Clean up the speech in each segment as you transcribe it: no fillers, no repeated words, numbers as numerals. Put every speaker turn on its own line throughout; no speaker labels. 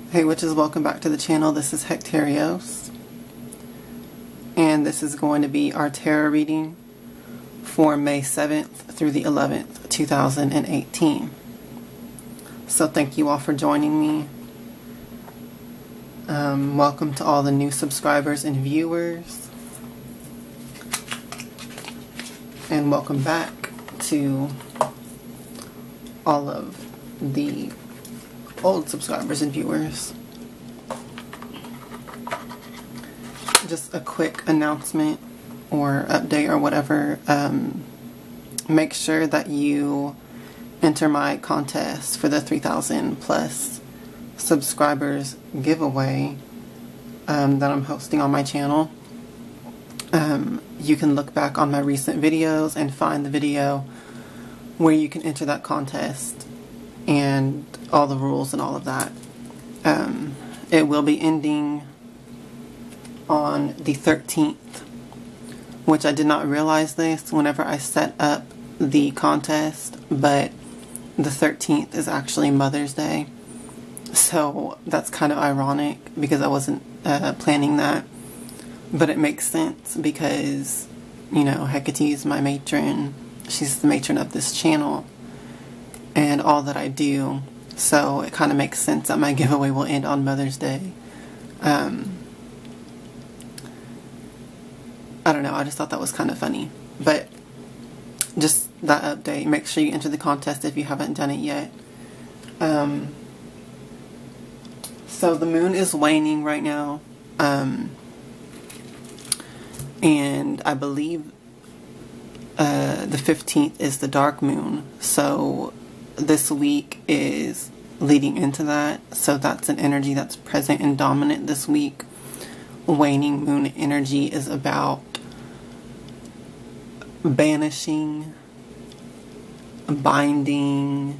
Hey witches, welcome back to the channel. This is Hekterios, and this is going to be our tarot reading for May 7th through the 11th, 2018. So thank you all for joining me. Welcome to all the new subscribers and viewers, and welcome back to all of the old subscribers and viewers. Just a quick announcement or update or whatever. Make sure that you enter my contest for the 3,000 plus subscribers giveaway that I'm hosting on my channel. You can look back on my recent videos and find the video where you can enter that contest and all the rules and all of that. It will be ending on the 13th, which I did not realize this whenever I set up the contest, but the 13th is actually Mother's Day. So that's kind of ironic because I wasn't planning that, but it makes sense because, you know, Hecate is my matron. She's the matron of this channel and all that I do. So it kind of makes sense that my giveaway will end on Mother's Day. I don't know, I just thought that was kind of funny. But just that update. Make sure you enter the contest if you haven't done it yet. So the moon is waning right now. And I believe the 15th is the dark moon. So this week is leading into that. So that's an energy that's present and dominant this week. Waning moon energy is about banishing, binding,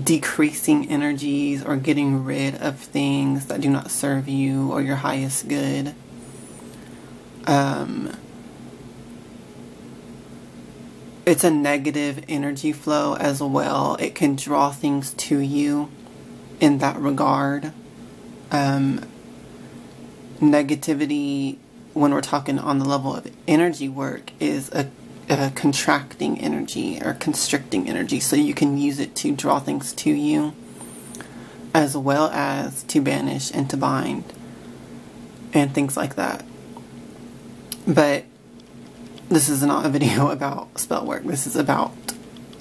decreasing energies, or getting rid of things that do not serve you or your highest good. It's a negative energy flow as well. It can draw things to you in that regard. Negativity, when we're talking on the level of energy work, is a contracting energy or constricting energy. So you can use it to draw things to you as well as to banish and to bind and things like that. But this is not a video about spell work. This is about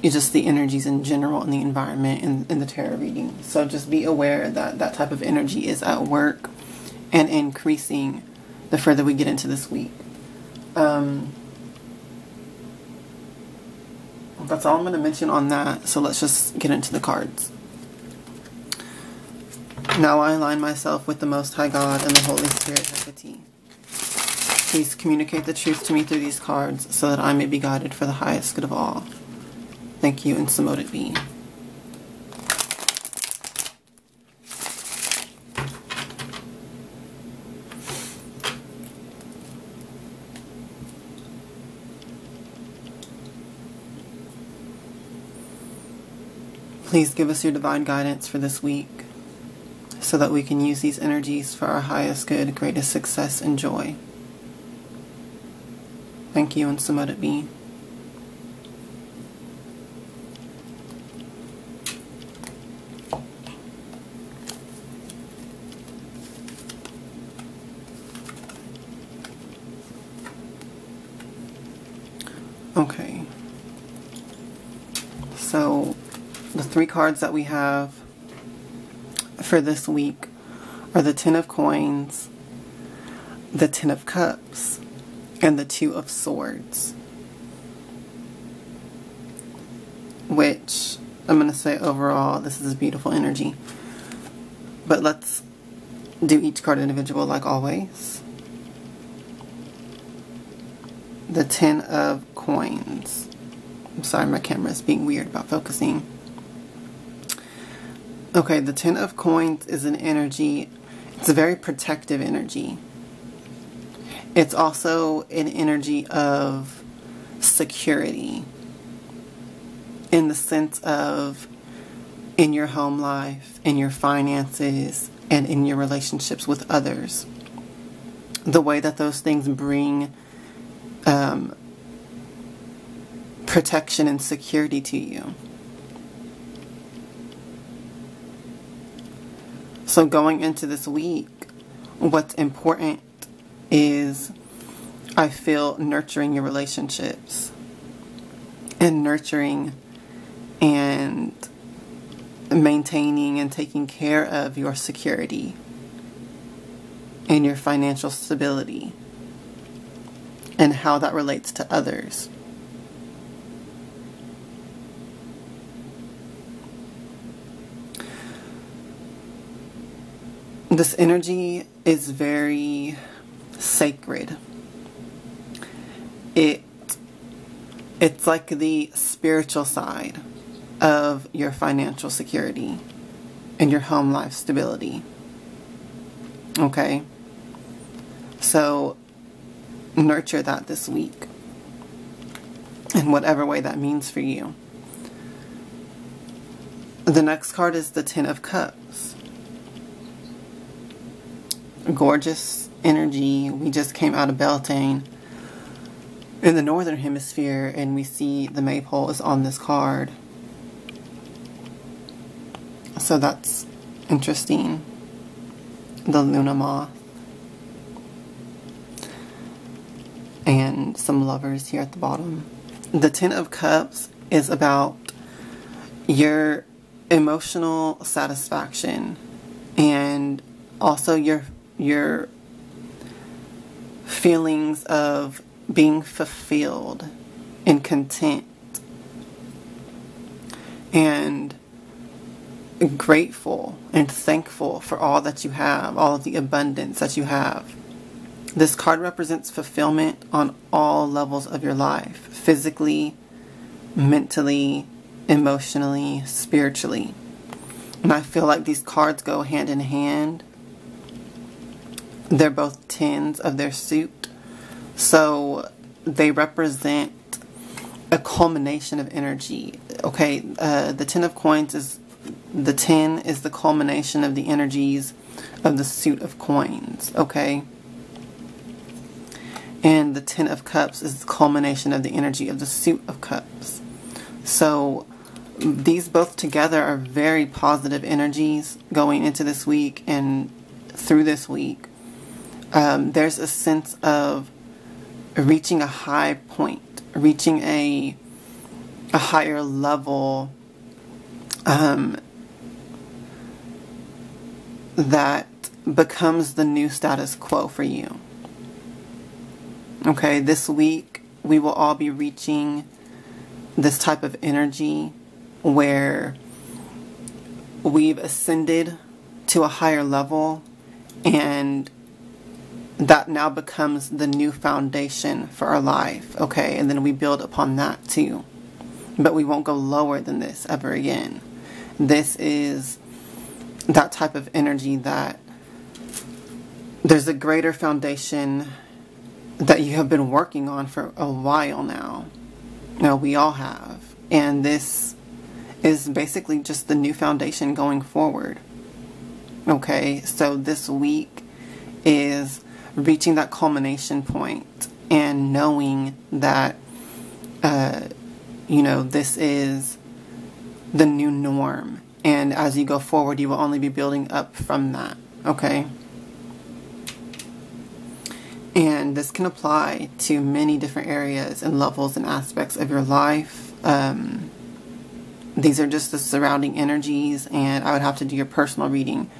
just the energies in general in the environment and in the tarot reading. So just be aware that that type of energy is at work and increasing the further we get into this week. That's all I'm going to mention on that. So let's just get into the cards. Now I align myself with the Most High God and the Holy Spirit Hecate. Please communicate the truth to me through these cards so that I may be guided for the highest good of all. Thank you, and so mote it be. Please give us your divine guidance for this week so that we can use these energies for our highest good, greatest success, and joy. Thank you, and so mote it be. Okay. So the three cards that we have for this week are the Ten of Coins, the Ten of Cups, and the Two of Swords. Which, I'm going to say overall, this is beautiful energy. But let's do each card individual like always. The Ten of Coins. I'm sorry, my camera is being weird about focusing. Okay, the Ten of Coins is an energy, it's a very protective energy. It's also an energy of security in the sense of in your home life, in your finances, and in your relationships with others. The way that those things bring protection and security to you. So going into this week, what's important is, I feel, nurturing your relationships and nurturing and maintaining and taking care of your security and your financial stability and how that relates to others. This energy is very sacred. It's like the spiritual side of your financial security and your home life stability. Okay? So nurture that this week in whatever way that means for you. The next card is the Ten of Cups. Gorgeous energy. We just came out of Beltane in the northern hemisphere, and we see the maypole is on this card. So that's interesting. The Luna moth. And some lovers here at the bottom. The Ten of Cups is about your emotional satisfaction and also your feelings of being fulfilled and content and grateful and thankful for all that you have, all of the abundance that you have. This card represents fulfillment on all levels of your life, physically, mentally, emotionally, spiritually. And I feel like these cards go hand in hand. They're both tens of their suit. So they represent a culmination of energy. Okay, the Ten of Coins is, the 10 is the culmination of the energies of the suit of coins. Okay. And the Ten of Cups is the culmination of the energy of the suit of cups. So these both together are very positive energies going into this week and through this week. There's a sense of reaching a high point, reaching a higher level that becomes the new status quo for you. Okay, this week we will all be reaching this type of energy where we've ascended to a higher level, and that now becomes the new foundation for our life. Okay, and then we build upon that too. But we won't go lower than this ever again. This is that type of energy that there's a greater foundation that you have been working on for a while now. No, we all have. And this is basically just the new foundation going forward. Okay, so this week is reaching that culmination point and knowing that, this is the new norm. And as you go forward, you will only be building up from that. Okay? And this can apply to many different areas and levels and aspects of your life. These are just the surrounding energies, and I would have to do your personal reading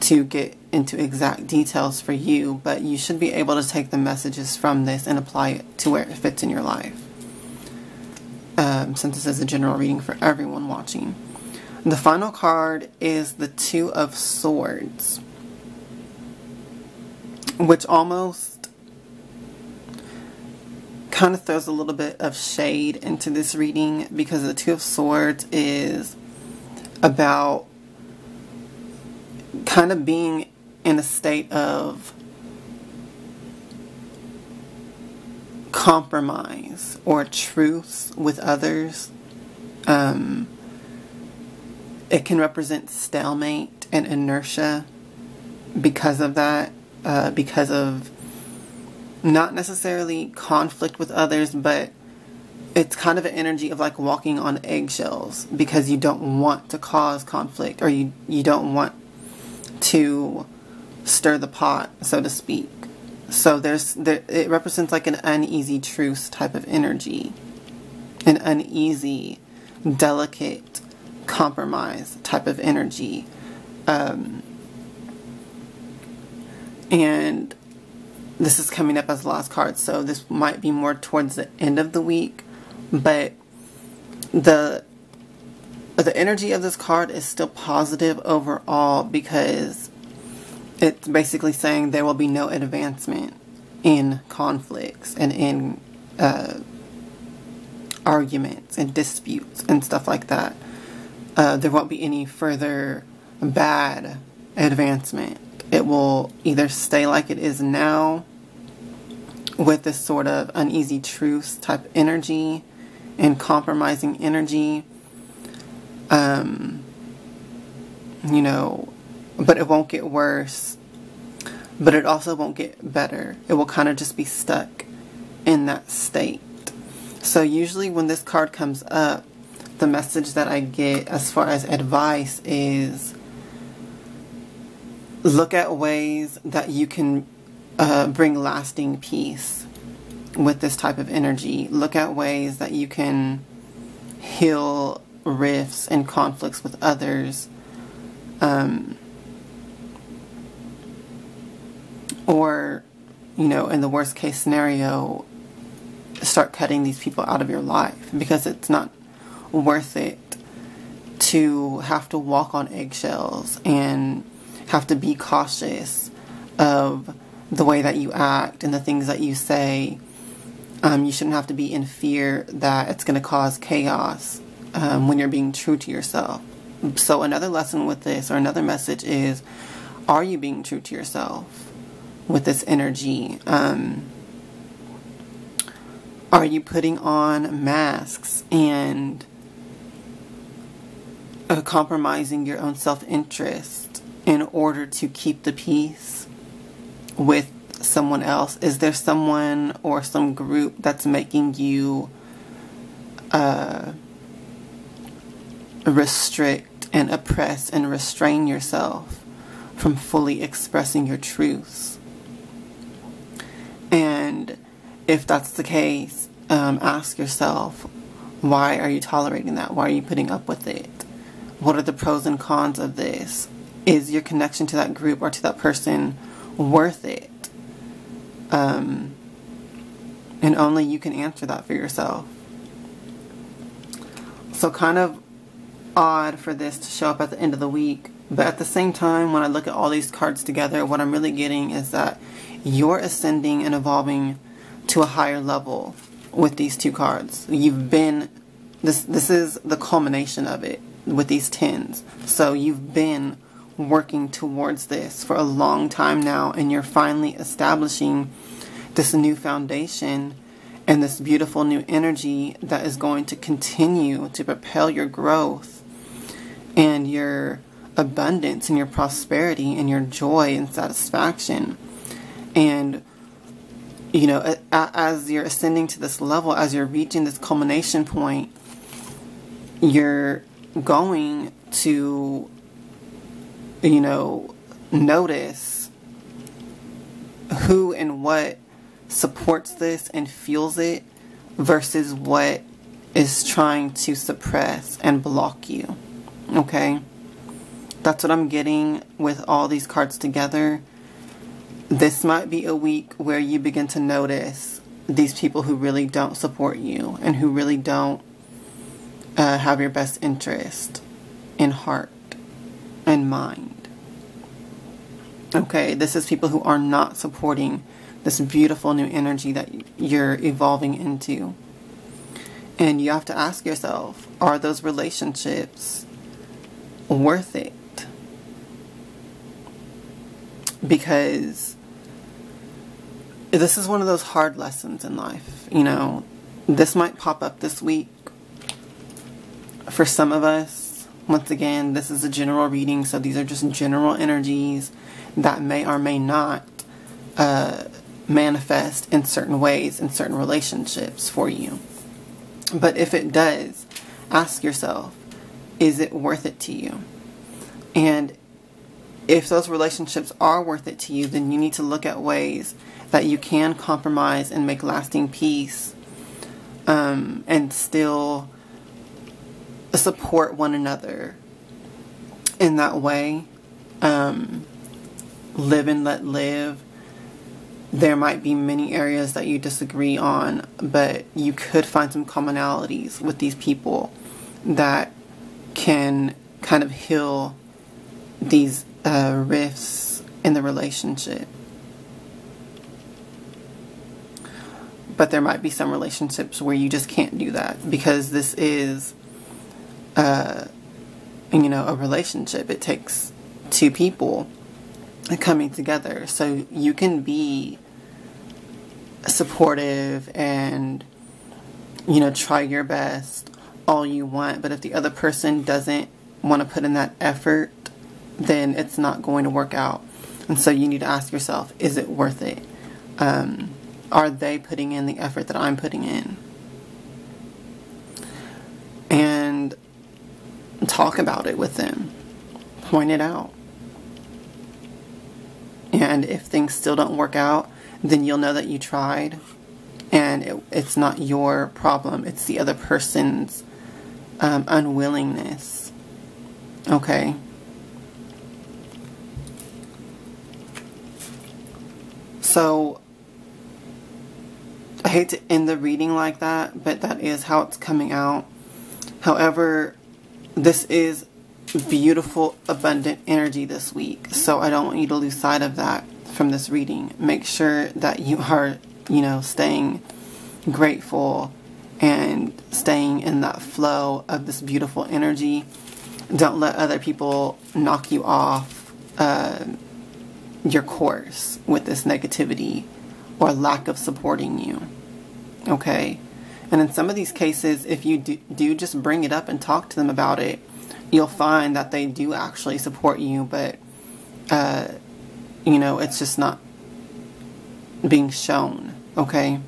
to get into exact details for you, but you should be able to take the messages from this and apply it to where it fits in your life. Since this is a general reading for everyone watching. The final card is the Two of Swords, which almost kind of throws a little bit of shade into this reading, because the Two of Swords is about kind of being in a state of compromise or truce with others. it can represent stalemate and inertia because of that, because of not necessarily conflict with others, but it's kind of an energy of like walking on eggshells because you don't want to cause conflict, or you don't want to stir the pot, so to speak. So it represents like an uneasy truce type of energy, an uneasy, delicate compromise type of energy. And this is coming up as the last card, so this might be more towards the end of the week, but the energy of this card is still positive overall, because it's basically saying there will be no advancement in conflicts and in arguments and disputes and stuff like that. There won't be any further bad advancement. It will either stay like it is now with this sort of uneasy truce type energy and compromising energy, but it won't get worse, but it also won't get better. It will kind of just be stuck in that state. So usually when this card comes up, the message that I get as far as advice is look at ways that you can bring lasting peace with this type of energy. Look at ways that you can heal rifts and conflicts with others. Or, in the worst case scenario, start cutting these people out of your life, because it's not worth it to have to walk on eggshells and have to be cautious of the way that you act and the things that you say. You shouldn't have to be in fear that it's going to cause chaos when you're being true to yourself. So another lesson with this, or another message, is, are you being true to yourself with this energy? Are you putting on masks and compromising your own self-interest in order to keep the peace with someone else? Is there someone or some group that's making you restrict and oppress and restrain yourself from fully expressing your truths? And if that's the case, ask yourself, why are you tolerating that? Why are you putting up with it? What are the pros and cons of this? Is your connection to that group or to that person worth it? And only you can answer that for yourself. So kind of odd for this to show up at the end of the week, but at the same time, when I look at all these cards together, what I'm really getting is that you're ascending and evolving to a higher level with these two cards. You've been, this is the culmination of it with these 10s. So you've been working towards this for a long time now, and you're finally establishing this new foundation and this beautiful new energy that is going to continue to propel your growth and your abundance and your prosperity and your joy and satisfaction. And as you're ascending to this level, as you're reaching this culmination point, you're going to notice who and what supports this and fuels it versus what is trying to suppress and block you. Okay? That's what I'm getting with all these cards together. This might be a week where you begin to notice these people who really don't support you and who really don't have your best interest in heart and mind. Okay, this is people who are not supporting this beautiful new energy that you're evolving into. And you have to ask yourself, are those relationships worth it? Because this is one of those hard lessons in life. This might pop up this week for some of us, Once again, this is a general reading, so these are just general energies that may or may not manifest in certain ways in certain relationships for you. But if it does, ask yourself, is it worth it to you? And if those relationships are worth it to you, then you need to look at ways that you can compromise and make lasting peace, and still support one another in that way. Live and let live. There might be many areas that you disagree on, but you could find some commonalities with these people that can kind of heal these rifts in the relationship. But there might be some relationships where you just can't do that, because this is a relationship. It takes two people coming together. So you can be supportive and, try your best all you want. But if the other person doesn't want to put in that effort, then it's not going to work out. And so you need to ask yourself, is it worth it? Are they putting in the effort that I'm putting in? And talk about it with them. Point it out. And if things still don't work out, then you'll know that you tried. And it's not your problem. It's the other person's unwillingness. Okay? So, I hate to end the reading like that, but that is how it's coming out. However, this is beautiful, abundant energy this week. So I don't want you to lose sight of that from this reading. Make sure that you are, staying grateful and staying in that flow of this beautiful energy. Don't let other people knock you off your course with this negativity or lack of supporting you. Okay? And in some of these cases, if you do just bring it up and talk to them about it, you'll find that they do actually support you, but, it's just not being shown. Okay?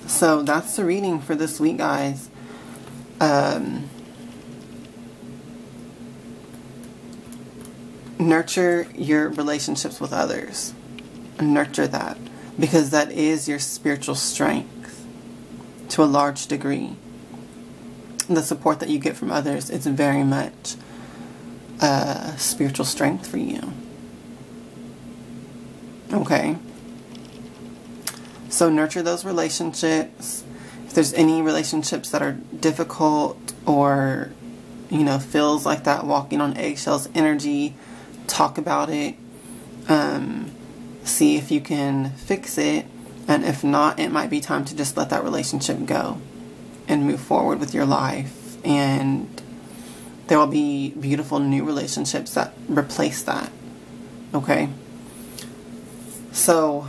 So that's the reading for this week, guys. Nurture your relationships with others. Nurture that, because that is your spiritual strength to a large degree. The support that you get from others is very much spiritual strength for you. Okay? So nurture those relationships. If there's any relationships that are difficult or, feels like that walking on eggshells energy, talk about it. See if you can fix it. And if not, it might be time to just let that relationship go and move forward with your life. And there will be beautiful new relationships that replace that. Okay? So,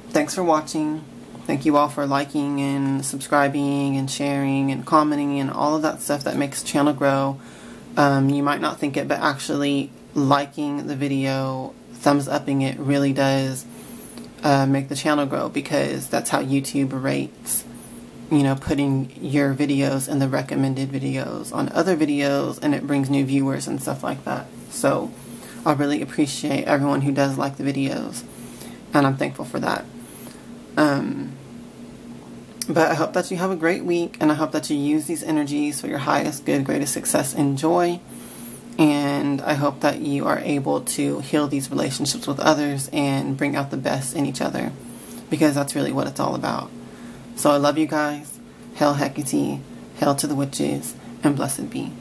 thanks for watching. Thank you all for liking and subscribing and sharing and commenting and all of that stuff that makes the channel grow. You might not think it, but actually liking the video, thumbs upping it really does make the channel grow, because that's how YouTube rates, putting your videos in the recommended videos on other videos, and it brings new viewers and stuff like that. So I really appreciate everyone who does like the videos, and I'm thankful for that. But I hope that you have a great week, and I hope that you use these energies for your highest good, greatest success and joy. And I hope that you are able to heal these relationships with others and bring out the best in each other, because that's really what it's all about. So I love you guys. Hail Hecate, hail to the witches, and blessed be.